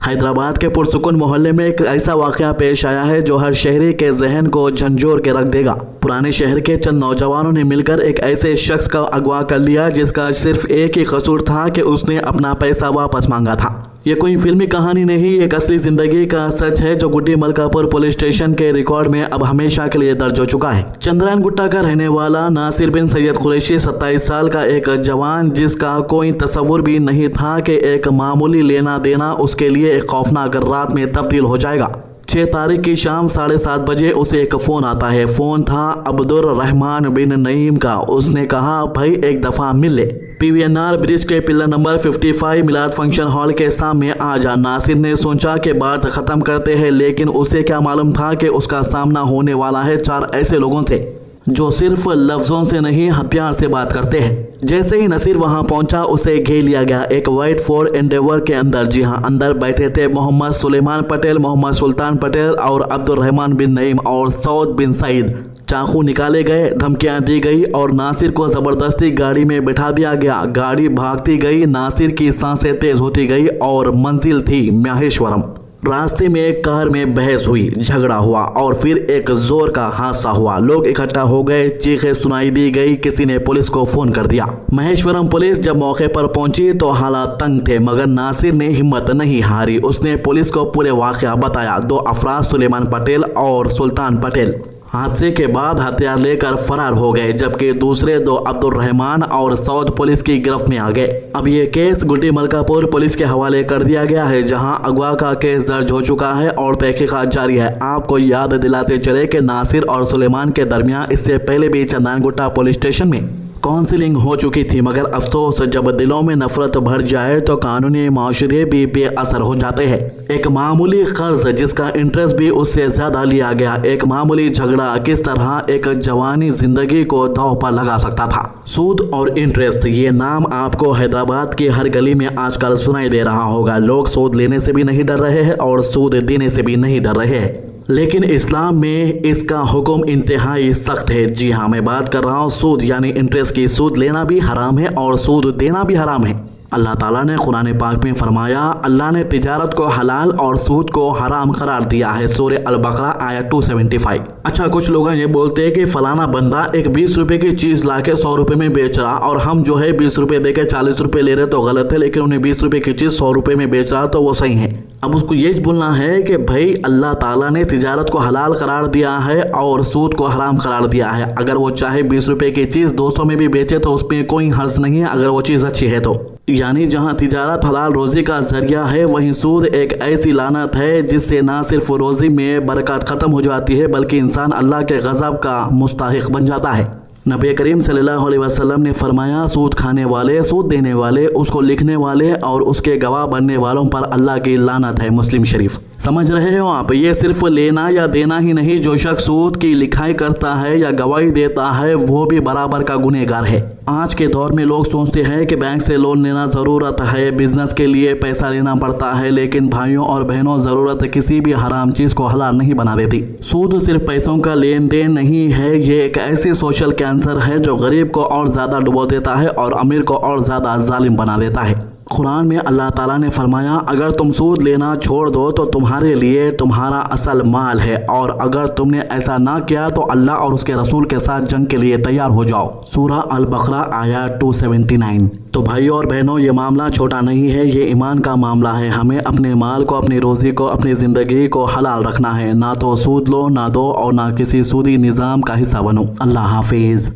حیدرآباد کے پرسکون محلے میں ایک ایسا واقعہ پیش آیا ہے جو ہر شہری کے ذہن کو جھنجھوڑ کے رکھ دے گا۔ پرانے شہر کے چند نوجوانوں نے مل کر ایک ایسے شخص کا اغوا کر لیا جس کا صرف ایک ہی قصور تھا کہ اس نے اپنا پیسہ واپس مانگا تھا۔ یہ کوئی فلمی کہانی نہیں، ایک اصلی زندگی کا سچ ہے جو گڈی ملکاپور پولیس اسٹیشن کے ریکارڈ میں اب ہمیشہ کے لیے درج ہو چکا ہے۔ چندرائن گٹا کا رہنے والا ناصر بن سید قریشی 27 سال کا ایک جوان جس کا کوئی تصور بھی نہیں تھا کہ ایک معمولی لینا دینا اس کے لیے ایک خوفناک رات میں تبدیل ہو جائے گا۔ 6 تاریخ کی شام 7:30 بجے اسے ایک فون آتا ہے۔ فون تھا عبدالرحمان بن نعیم کا۔ اس نے کہا، بھائی ایک دفعہ مل لے، PVNR برج کے پلر نمبر 55 میلاد فنکشن ہال کے سامنے آ جا۔ ناصر نے سوچا کہ بات ختم کرتے ہیں، لیکن اسے کیا معلوم تھا کہ اس کا سامنا ہونے والا ہے 4 ایسے لوگوں سے جو صرف لفظوں سے نہیں ہتھیار سے بات کرتے ہیں۔ جیسے ہی نصیر وہاں پہنچا اسے گھیر لیا گیا ایک وائٹ فور انڈیور کے اندر۔ جی ہاں، اندر بیٹھے تھے محمد سلیمان پٹیل، محمد سلطان پٹیل اور عبدالرحمان بن نعیم اور سعود بن سعید۔ چاقو نکالے گئے، دھمکیاں دی گئی اور ناصر کو زبردستی گاڑی میں بٹھا دیا گیا۔ گاڑی بھاگتی گئی، ناصر کی سانسیں تیز ہوتی گئی اور منزل تھی مہیشورم۔ راستے میں ایک کار میں بحث ہوئی، جھگڑا ہوا اور پھر ایک زور کا حادثہ ہوا۔ لوگ اکٹھا ہو گئے، چیخیں سنائی دی گئی، کسی نے پولیس کو فون کر دیا۔ مہیشورم پولیس جب موقع پر پہنچی تو حالات تنگ تھے، مگر ناصر نے ہمت نہیں ہاری۔ اس نے پولیس کو پورے واقعہ بتایا۔ 2 افراد سلیمان پٹیل اور سلطان پٹیل حادثے کے بعد ہتھیار لے کر فرار ہو گئے، جبکہ دوسرے 2 عبدالرحمان اور سعود پولیس کی گرفت میں آ گئے۔ اب یہ کیس گڈی ملکاپور پولیس کے حوالے کر دیا گیا ہے، جہاں اغوا کا کیس درج ہو چکا ہے اور تحقیقات جاری ہے۔ آپ کو یاد دلاتے چلے کہ ناصر اور سلیمان کے درمیان اس سے پہلے بھی چندرائن گٹا پولیس اسٹیشن میں کاؤنسلنگ ہو چکی تھی، مگر افسوس جب دلوں میں نفرت بھر جائے تو قانونی معاشرے بھی بے اثر ہو جاتے ہیں۔ ایک معمولی قرض جس کا انٹرسٹ بھی اس سے زیادہ لیا گیا، ایک معمولی جھگڑا کس طرح ایک جوانی زندگی کو داؤ پر لگا سکتا تھا۔ سود اور انٹرسٹ، یہ نام آپ کو حیدرآباد کی ہر گلی میں آج کل سنائی دے رہا ہوگا۔ لوگ سود لینے سے بھی نہیں ڈر رہے ہیں اور سود دینے سے بھی نہیں ڈر رہے ہیں، لیکن اسلام میں اس کا حکم انتہائی سخت ہے۔ جی ہاں، میں بات کر رہا ہوں سود یعنی انٹرسٹ کی۔ سود لینا بھی حرام ہے اور سود دینا بھی حرام ہے۔ اللہ تعالیٰ نے قرآن پاک میں فرمایا، اللہ نے تجارت کو حلال اور سود کو حرام قرار دیا ہے۔ سورہ البقرہ آیت 275۔ اچھا، کچھ لوگ یہ بولتے ہیں کہ فلانا بندہ ایک 20 روپے کی چیز لا کے 100 روپے میں بیچ رہا اور ہم جو ہے 20 روپے دے کے 40 روپے لے رہے تو غلط ہے، لیکن انہیں 20 روپے کی چیز 100 روپے میں بیچ رہا تو وہ صحیح ہے۔ اب اس کو یہ بولنا ہے کہ بھائی اللہ تعالیٰ نے تجارت کو حلال قرار دیا ہے اور سود کو حرام قرار دیا ہے۔ اگر وہ چاہے 20 روپے کی چیز 200 میں بھی بیچے تو اس میں کوئی حرج نہیں ہے، اگر وہ چیز اچھی ہے تو۔ یعنی جہاں تجارت حلال روزی کا ذریعہ ہے، وہیں سود ایک ایسی لعنت ہے جس سے نہ صرف روزی میں برکت ختم ہو جاتی ہے بلکہ انسان اللہ کے غضب کا مستحق بن جاتا ہے۔ نبی کریم صلی اللہ علیہ وسلم نے فرمایا، سود کھانے والے، سود دینے والے، اس کو لکھنے والے اور اس کے گواہ بننے والوں پر اللہ کی لعنت ہے۔ مسلم شریف۔ سمجھ رہے ہو آپ؟ یہ صرف لینا یا دینا ہی نہیں، جو شخص سود کی لکھائی کرتا ہے یا گواہی دیتا ہے وہ بھی برابر کا گنہگار ہے۔ آج کے دور میں لوگ سوچتے ہیں کہ بینک سے لون لینا ضرورت ہے، بزنس کے لیے پیسہ لینا پڑتا ہے، لیکن بھائیوں اور بہنوں، ضرورت کسی بھی حرام چیز کو حلال نہیں بنا دیتی۔ سود صرف پیسوں کا لین دین نہیں ہے، یہ ایک ایسی سوشل کینسر ہے جو غریب کو اور زیادہ ڈبو دیتا ہے اور امیر کو اور زیادہ ظالم بنا دیتا ہے۔ قرآن میں اللہ تعالیٰ نے فرمایا، اگر تم سود لینا چھوڑ دو تو تمہارے لیے تمہارا اصل مال ہے، اور اگر تم نے ایسا نہ کیا تو اللہ اور اس کے رسول کے ساتھ جنگ کے لیے تیار ہو جاؤ۔ سورہ البقرہ آیت 279۔ تو بھائیوں اور بہنوں، یہ معاملہ چھوٹا نہیں ہے، یہ ایمان کا معاملہ ہے۔ ہمیں اپنے مال کو، اپنی روزی کو، اپنی زندگی کو حلال رکھنا ہے، نہ تو سود لو، نہ دو اور نہ کسی سودی نظام کا حصہ بنو۔ اللہ حافظ۔